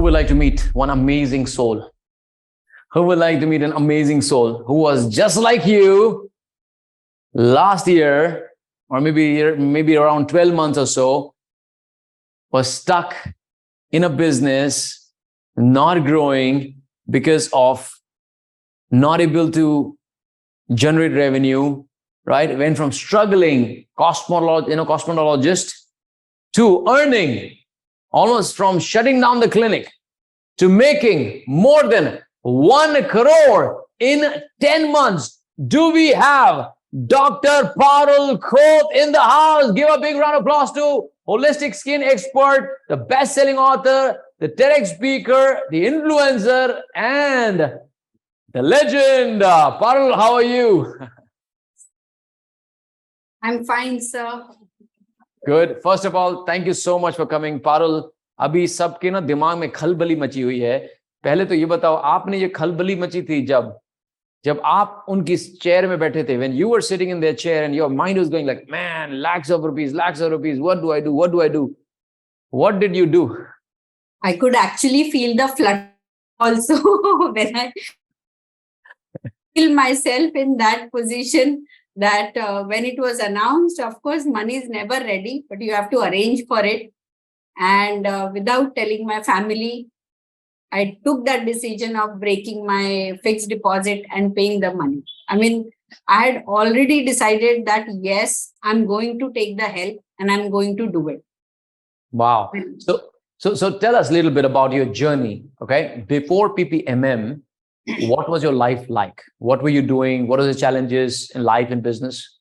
would like to meet one amazing soul? Who would like to meet an amazing soul who was just like you last year, or maybe around 12 months or so, was stuck in a business, not growing because of not able to generate revenue, right? Went from struggling cosmetologist to earning, almost from shutting down the clinic to making more than 1 crore in 10 months. Do we have Dr. Paarul Khot in the house? Give a big round of applause to holistic skin expert, the best-selling author, the TEDx speaker, the influencer, and the legend. Parul, how are you? I'm fine, sir. Good. First of all, thank you so much for coming. Parul, अभी सबके ना दिमाग में खलबली मची हुई है. पहले तो ये बताओ, आपने ये खलबली मची थी जब आप उनकी चेयर में बैठे थे, when you were sitting in their chair and your mind was going like, man, lakhs of rupees, what do I do? What did you do? I could actually feel the flood also when I feel myself in that position, that when it was announced, of course, money is never ready, but you have to arrange for it. And without telling my family, I took that decision of breaking my fixed deposit and paying the money. I mean, I had already decided that, yes, I'm going to take the help and I'm going to do it. Wow. So tell us a little bit about your journey, okay? Before PPMM, what was your life like? What were you doing? What are the challenges in life and business?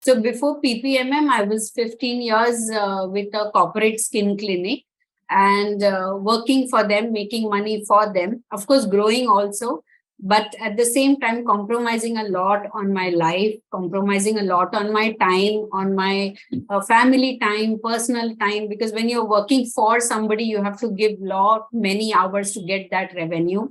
So before PPMM, I was 15 years with a corporate skin clinic and working for them, making money for them, of course, growing also, but at the same time, compromising a lot on my life, compromising a lot on my time, on my family time, personal time, because when you're working for somebody, you have to give many hours to get that revenue.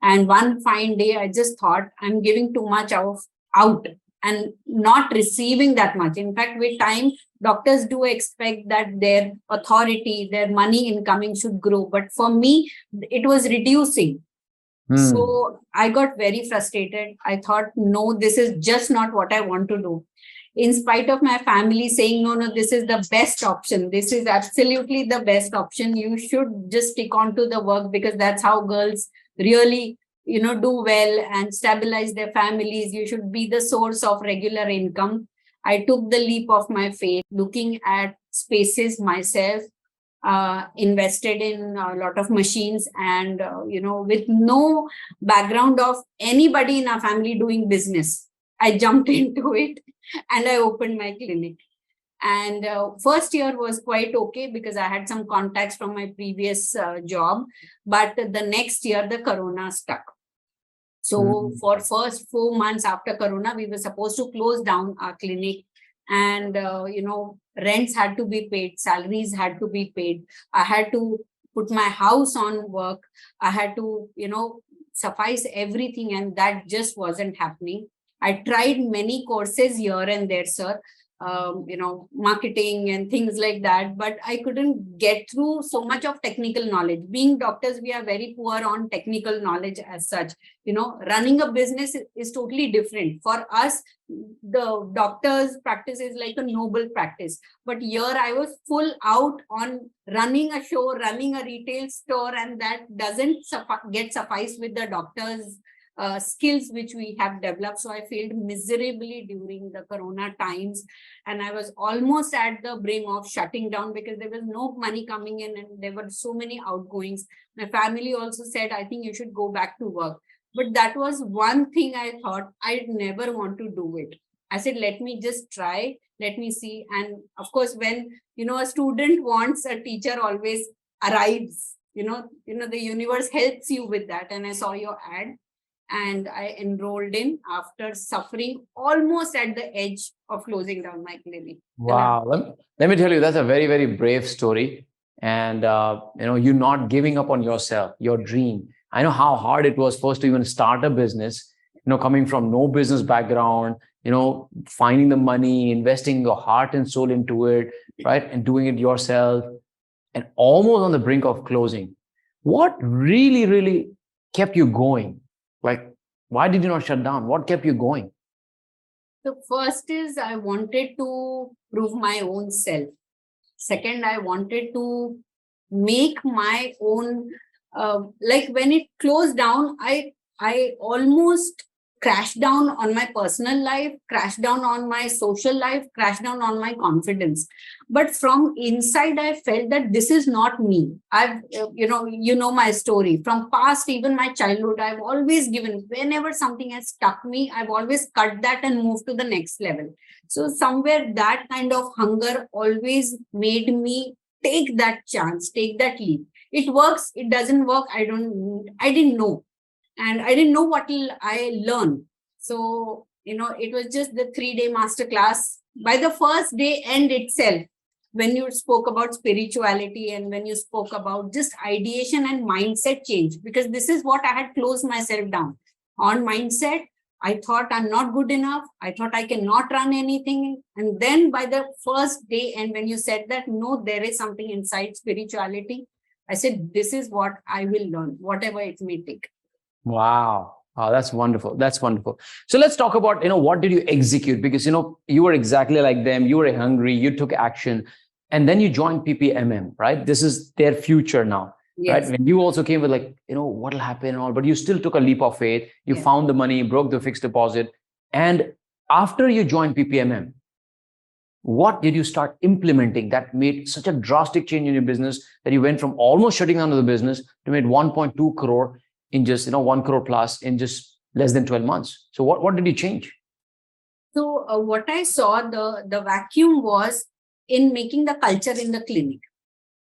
And one fine day, I just thought I'm giving too much out and not receiving that much. In fact, with time, doctors do expect that their authority, their money incoming should grow. But for me, it was reducing. So I got very frustrated. I thought, no, this is just not what I want to do. In spite of my family saying, no, this is the best option. This is absolutely the best option. You should just stick on to the work because that's how girls really, do well and stabilize their families. You should be the source of regular income. I took the leap of my faith, looking at spaces myself, invested in a lot of machines and, with no background of anybody in our family doing business. I jumped into it and I opened my clinic. And first year was quite okay because I had some contacts from my previous job. But the next year, the corona stuck. So for first 4 months after corona, we were supposed to close down our clinic. And, rents had to be paid, salaries had to be paid. I had to put my house on work. I had to, suffice everything. And that just wasn't happening. I tried many courses here and there, sir, marketing and things like that, but I couldn't get through so much of technical knowledge. Being doctors, we are very poor on technical knowledge as such. Running a business is totally different. For us, the doctor's practice is like a noble practice. But here I was full out on running a show, running a retail store, and that doesn't get sufficed with the doctor's skills which we have developed. So I failed miserably during the corona times, and I was almost at the brim of shutting down because there was no money coming in and there were so many outgoings. My family also said, I think you should go back to work. But that was one thing I thought I'd never want to do it. I said, let me just try, let me see. And of course, when a student wants, a teacher always arrives. The universe helps you with that. And I saw your ad. And I enrolled in after suffering almost at the edge of closing down my clinic. Wow. Let me tell you, that's a very, very brave story. And, you're not giving up on yourself, your dream. I know how hard it was first to even start a business, coming from no business background, finding the money, investing your heart and soul into it, right? And doing it yourself and almost on the brink of closing. What really, really kept you going? Like, why did you not shut down? What kept you going? The first is I wanted to prove my own self. Second, I wanted to make my own, like when it closed down, I almost crashed down on my personal life, crashed down on my social life, crashed down on my confidence. But from inside, I felt that this is not me. I've, you know my story from past, even my childhood. I've always given, whenever something has stuck me, I've always cut that and moved to the next level. So somewhere that kind of hunger always made me take that chance, take that leap. It works, it doesn't work. I didn't know. And I didn't know what I learned. So, it was just the 3-day masterclass. By the first day end itself, when you spoke about spirituality and when you spoke about just ideation and mindset change, because this is what I had closed myself down on mindset. I thought I'm not good enough. I thought I cannot run anything. And then by the first day, and when you said that, no, there is something inside spirituality, I said, this is what I will learn, whatever it may take. Wow. Oh, that's wonderful. That's wonderful. So let's talk about, what did you execute? Because, you were exactly like them. You were hungry. You took action. And then you joined PPMM, right? This is their future now, Yes. right? When you also came with like, what will happen and all, but you still took a leap of faith. You found the money, broke the fixed deposit. And after you joined PPMM, what did you start implementing that made such a drastic change in your business that you went from almost shutting down the business to made 1.2 crore in just, 1 crore plus in just less than 12 months. So what did you change? So what I saw, the vacuum was in making the culture in the clinic.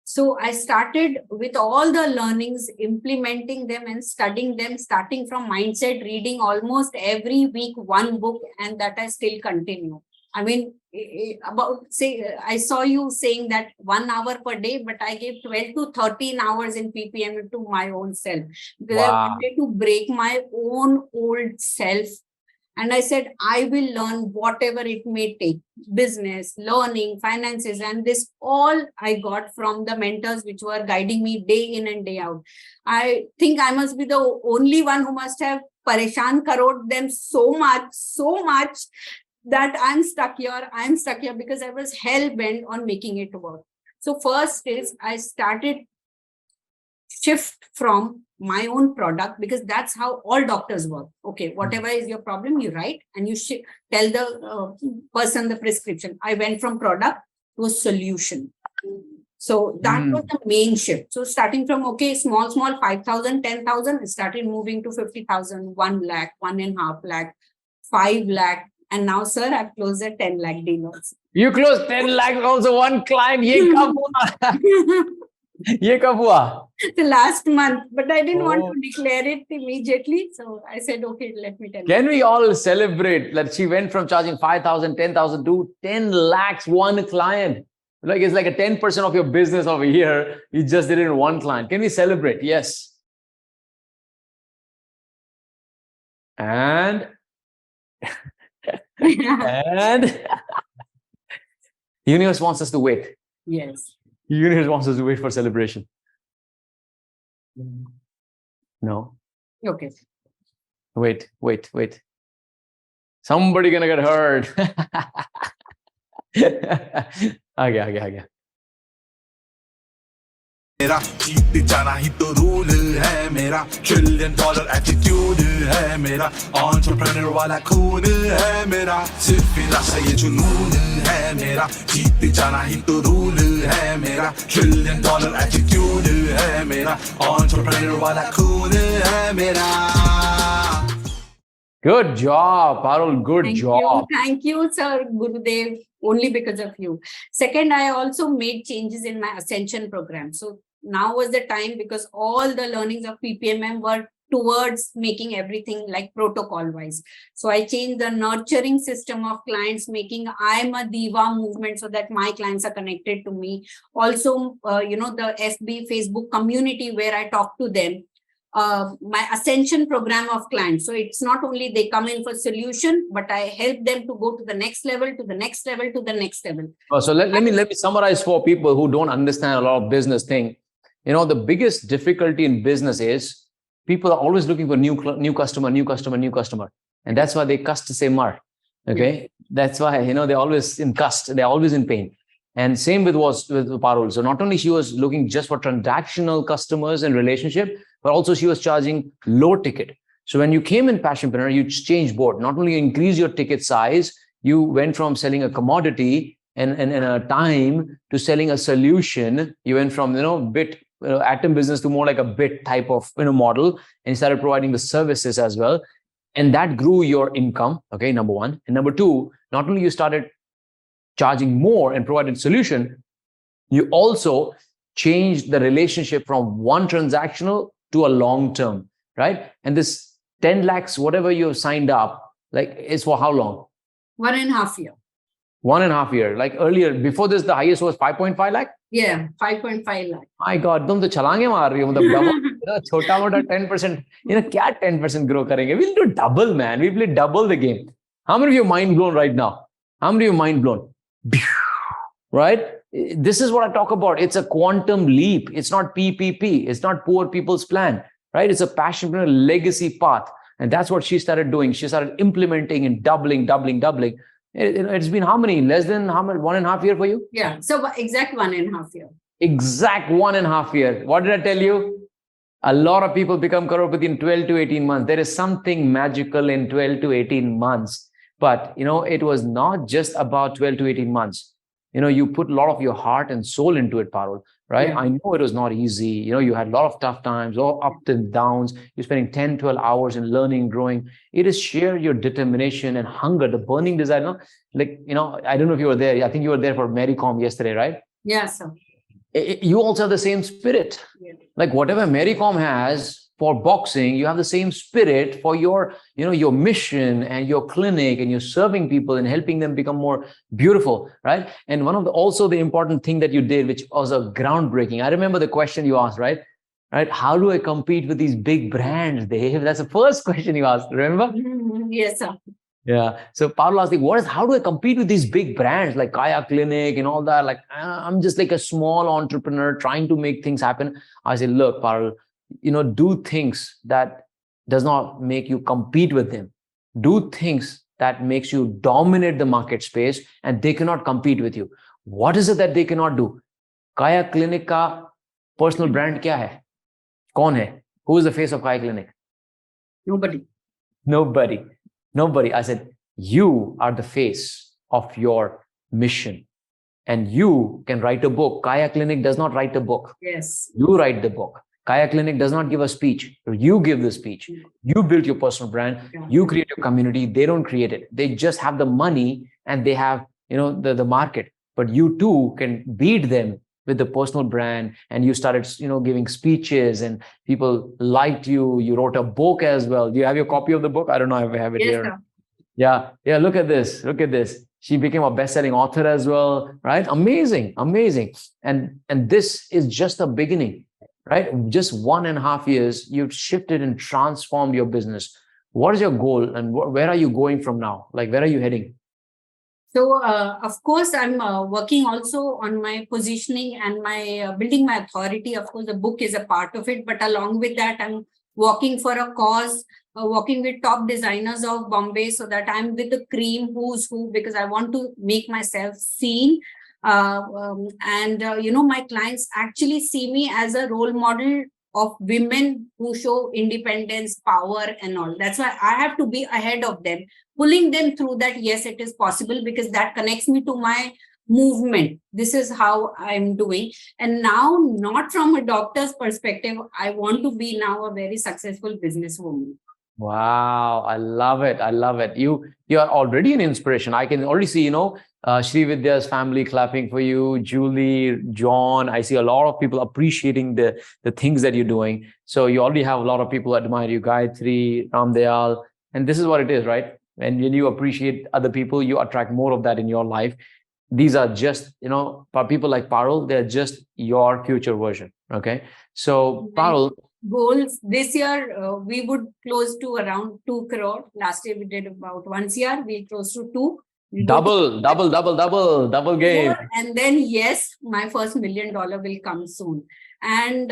So I started with all the learnings, implementing them and studying them, starting from mindset, reading almost every week one book, and that I still continue. I mean, I saw you saying that 1 hour per day, but I gave 12 to 13 hours in PPM to my own self, because I wanted to break my own old self. And I said, I will learn whatever it may take, business, learning, finances. And this all I got from the mentors which were guiding me day in and day out. I think I must be the only one who must have pareshan karod them so much that I'm stuck here because I was hell-bent on making it work. So first is I started shift from my own product, because that's how all doctors work. Okay, whatever is your problem, you write and you tell the person the prescription. I went from product to a solution. So that was the main shift. So starting from, small, 5,000, 10,000, I started moving to 50,000, 1 lakh, 1.5 lakh, 5 lakh. And now, sir, I've closed a 10 lakh deal also. You closed 10 lakh also, one client. Ye kab hua? The last month, but I didn't want to declare it immediately. So I said, okay, let me tell you. Can we all celebrate that she went from charging 5,000, 10,000 to 10 lakhs, one client? Like it's like a 10% of your business over here. You just did it in one client. Can we celebrate? Yes. And universe wants us to wait. Yes. Universe wants us to wait for celebration. No. Okay. Wait. Somebody gonna get hurt. आगे. मेरा जीत जाना ही तो rule है मेरा $1 trillion attitude है मेरा entrepreneur वाला खून है मेरा सिर्फ रास्ता ये जुनून है मेरा जीत जाना ही तो रूल है मेरा $1 ट्रिलियन एटीट्यूड है मेरा एंटरप्रेन्योर वाला खून है मेरा. Good job, Parul. Good job. Thank you, sir, Gurudev. Only because of you. Second, I also made changes in my Ascension program. So now was the time, because all the learnings of PPMM were towards making everything like protocol wise. So I changed the nurturing system of clients, making I'm a diva movement so that my clients are connected to me. Also, the FB, Facebook community where I talk to them. My Ascension program of clients. So it's not only they come in for solution, but I help them to go to the next level, to the next level, to the next level. So let me summarize for people who don't understand a lot of business thing. The biggest difficulty in business is people are always looking for new customer. And that's why they cust say mar. Okay. That's why, they're always in cust. They're always in pain. And same with Parul. So not only she was looking just for transactional customers and relationship, but also she was charging low ticket. So when you came in Passionpreneur, you changed board. Not only increase your ticket size, you went from selling a commodity and a time to selling a solution. You went from, bit atom business to more like a bit type of, model, and you started providing the services as well. And that grew your income. Okay. Number one. And number two, not only you started charging more and provided solution, you also changed the relationship from one transactional to a long term, right? And this 10 lakhs, whatever you signed up, like, is for how long? 1.5 years. 1.5 years. Like earlier, before this, the highest was 5.5 lakh? Yeah, 5.5 lakh. My God, तुम तो छलांगे मार रही हो, मतलब छोटा मोटा 10%, क्या 10% grow करेंगे? We'll do double, man. We play double the game. How many of you mind blown right now? How many of you mind blown? Right? This is what I talk about. It's a quantum leap. It's not PPP. It's not poor people's plan, right? It's a Passionpreneur legacy path. And that's what she started doing. She started implementing and doubling. It's been how many? Less than 1.5 years for you? Yeah. So exact 1.5 years. Exact 1.5 years. What did I tell you? A lot of people become crorepati in 12 to 18 months. There is something magical in 12 to 18 months. But, it was not just about 12 to 18 months. You put a lot of your heart and soul into it, Parul, right? Yeah. I know it was not easy. You had a lot of tough times, all ups and downs. You're spending 10, 12 hours in learning, growing. It is sheer your determination and hunger, the burning desire. I don't know if you were there. I think you were there for 𝗪𝗁𝗵 yesterday, right? Yeah, sir. You also have the same spirit. Yeah. Like whatever 𝗪𝗁𝗵 has for boxing, you have the same spirit for your, your mission and your clinic, and you're serving people and helping them become more beautiful, right? And one of also the important thing that you did, which was a groundbreaking. I remember the question you asked, right? How do I compete with these big brands, Dev? That's the first question you asked, remember? Yes, sir. Yeah. So Parul asked, how do I compete with these big brands like Kaya Clinic and all that? Like, I'm just like a small entrepreneur trying to make things happen. I said, look, Parul, do things that does not make you compete with them. Do things that makes you dominate the market space, and they cannot compete with you. What is it that they cannot do? Kaya Clinic ka personal brand kya hai? Kaun hai? Who is the face of Kaya Clinic? Nobody. I said, you are the face of your mission, and you can write a book. Kaya Clinic does not write a book. Yes. You write the book. Kaya Clinic does not give a speech. You give the speech. You build your personal brand. You create your community. They don't create it. They just have the money and they have, the market. But you too can beat them with the personal brand. And you started, giving speeches, and people liked you. You wrote a book as well. Do you have your copy of the book? I don't know if I have it here. Sir. Yeah. Look at this. She became a best-selling author as well, right? Amazing. And this is just the beginning. Right? Just 1.5 years, you've shifted and transformed your business. What is your goal, and where are you going from now? Like, where are you heading? So, of course, I'm working also on my positioning and my building my authority. Of course, the book is a part of it, but along with that, I'm working for a cause, working with top designers of Bombay, so that I'm with the cream who's who, because I want to make myself seen. My clients actually see me as a role model of women who show independence, power, and all. That's why I have to be ahead of them, pulling them through that. Yes, it is possible, because that connects me to my movement. This is how I'm doing. And now, not from a doctor's perspective, I want to be now a very successful businesswoman. Wow, I love it. You are already an inspiration. I can already see, Sri Vidya's family clapping for you, Julie, John. I see a lot of people appreciating the things that you're doing. So you already have a lot of people admire you, Gayatri, 𝗪𝗻. And this is what it is, right? And when you appreciate other people, you attract more of that in your life. These are just, people like Parul, they're just your future version. Okay. So Parul, goals this year, we would close to around 2 crore. Last year we did about 1 crore. We close to 2. Double game. And then, yes, my first $1 million will come soon. And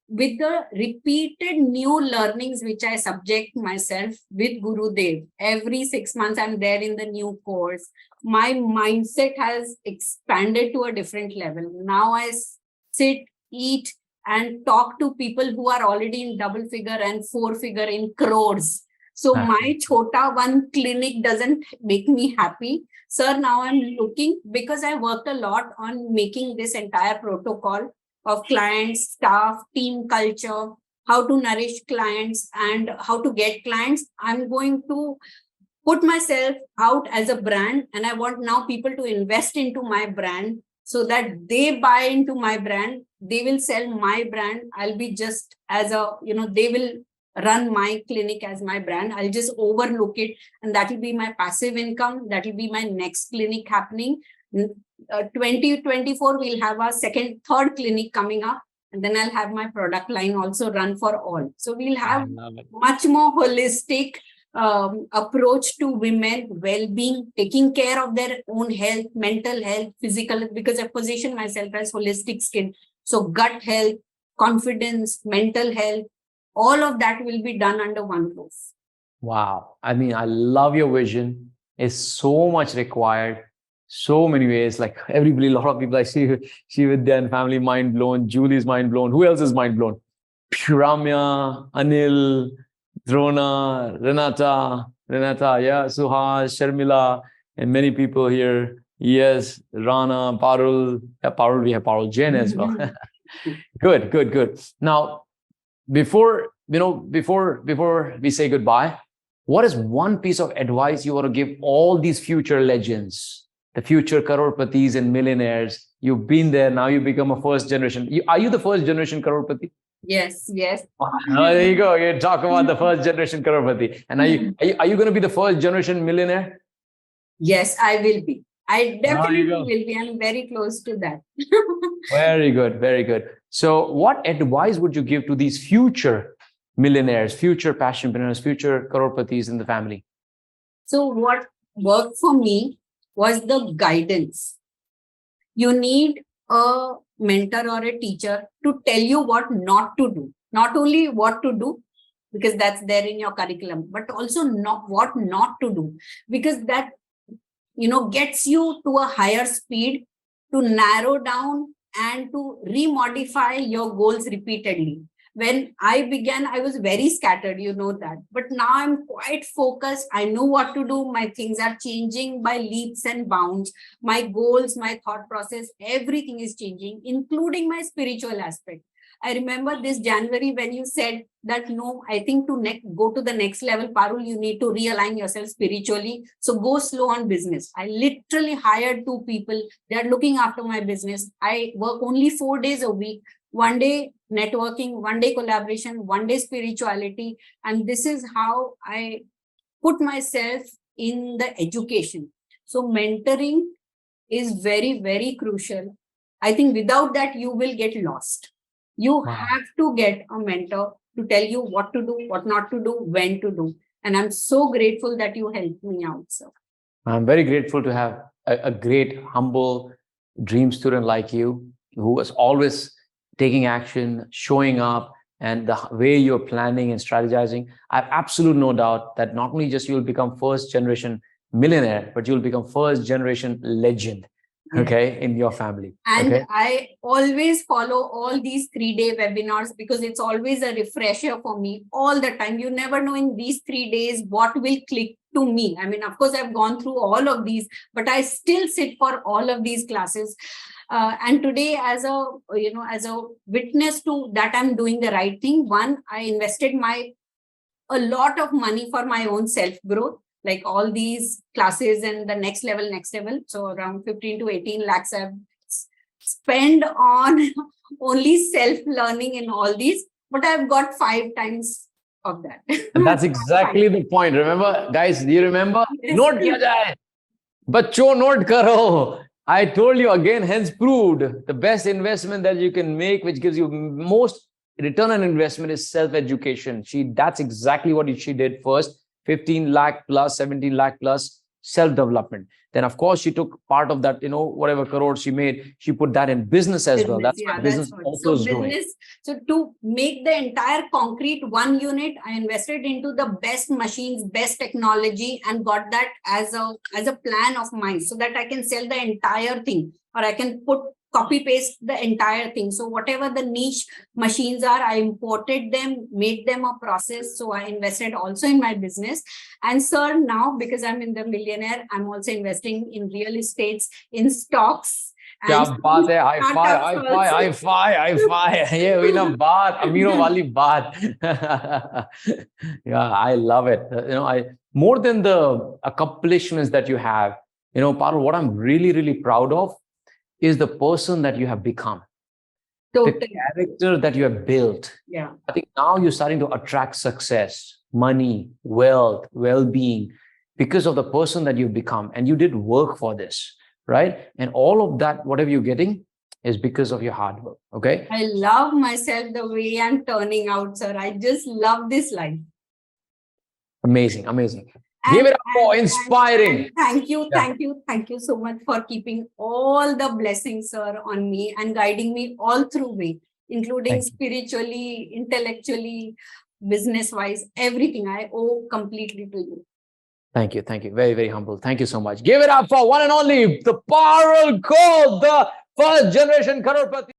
with the repeated new learnings, which I subject myself with Gurudev, every 6 months, I'm there in the new course. My mindset has expanded to a different level. Now I sit, eat, and talk to people who are already in double figure and 4 figure in crores. So my 𝘀𝗵𝗿𝗲 clinic doesn't make me happy. Sir, now I'm looking, because I worked a lot on making this entire protocol of clients, staff, team culture, how to nourish clients and how to get clients. I'm going to put myself out as a brand, and I want now people to invest into my brand so that they buy into my brand. They will sell my brand. I'll be just as a, they will run my clinic as my brand. I'll just overlook it, and that will be my passive income. That will be my next clinic happening. 2024, we'll have our third clinic coming up, and then I'll have my product line also run for all. So we'll have much more holistic approach to women, well-being, taking care of their own health, mental health, physical health, because I position myself as holistic skin. So gut health, confidence, mental health, all of that will be done under one roof. Wow. I mean, I love your vision. It's so much required. So many ways, like everybody, a lot of people I see with their family mind blown. Julie's mind blown. Who else is mind blown? Ramya, Anil, Drona, Renata, yeah, Suhas, Sharmila, and many people here. Yes, Rana, Parul. Yeah, Parul, we have Parul Jain as well. Good. Now, before we say goodbye, what is one piece of advice you want to give all these future legends, the future crorepathi's and millionaires? You've been there, now you become a first generation. Are you the first generation crorepathy? Yes. Oh, there you go. You talk about the first generation crorepathy. And are you going to be the first generation millionaire? Yes, I will be. I definitely will be. I'm very close to that. Very good. So what advice would you give to these future millionaires, future passionpreneurs, future crorepathi's in the family? So what worked for me was the guidance. You need a mentor or a teacher to tell you what not to do. Not only what to do, because that's there in your curriculum, but also what not to do, because that gets you to a higher speed, to narrow down and to remodify your goals repeatedly. When I began, I was very scattered, that. But now I'm quite focused. I know what to do. My things are changing by leaps and bounds. My goals, my thought process, everything is changing, including my spiritual aspect. I remember this January when you said that, no, I think to go to the next level, Parul, you need to realign yourself spiritually. So go slow on business. I literally hired 2 people. They are looking after my business. I work only 4 days a week. 1 day networking, 1 day collaboration, 1 day spirituality. And this is how I put myself in the education. So mentoring is very, very crucial. I think without that, you will get lost. You have to get a mentor to tell you what to do, what not to do, when to do. And I'm so grateful that you helped me out, sir. I'm very grateful to have a great, humble dream student like you, who was always taking action, showing up, and the way you're planning and strategizing. I have absolute no doubt that not only just you'll become first generation millionaire, but you'll become first generation legend. Okay, in your family. And I always follow all these 3-day webinars because it's always a refresher for me all the time. You never know in these 3 days what will click to me. I mean, of course, I've gone through all of these, but I still sit for all of these classes. And today, as a witness to that, I'm doing the right thing. One, I invested a lot of money for my own self-growth, like all these classes and the next level. So around 15 to 18 lakhs I've spent on only self-learning in all these, but I've got 5 times of that. And that's exactly the point. Remember, guys, do you remember? Yes. Note kiya jaye. Bachcho, note karo. I told you again, hence proved, the best investment that you can make, which gives you most return on investment, is self-education. That's exactly what she did first. 15 lakh plus, 17 lakh plus. self-development. Then, of course, she took part of that, whatever crores she made, she put that in business as well. That's what business also is doing. So to make the entire concrete one unit, I invested into the best machines, best technology, and got that as a plan of mine, so that I can sell the entire thing, or I can copy paste the entire thing. So whatever the niche machines are, I imported them, made them a process. So I invested also in my business. And sir, now because I'm in the millionaire, I'm also investing in real estates, in stocks. क्या बात है, high five, ये हुई ना बात, अमीरों वाली बात. Yeah, I love it. More than the accomplishments that you have, Parul, what I'm really, really proud of is the person that you have become. Totally. The character that you have built. Yeah. I think now you're starting to attract success, money, wealth, well-being, because of the person that you've become. And you did work for this, right? And all of that, whatever you're getting, is because of your hard work. Okay. I love myself the way I'm turning out, sir. I just love this life. Amazing, amazing. Give it up for inspiring. Thank you so much for keeping all the blessings, sir, on me and guiding me all through way, including spiritually, intellectually, business-wise, everything I owe completely to you. Thank you. Very, very humble. Thank you so much. Give it up for one and only the Parul Khot, the first generation crorepati.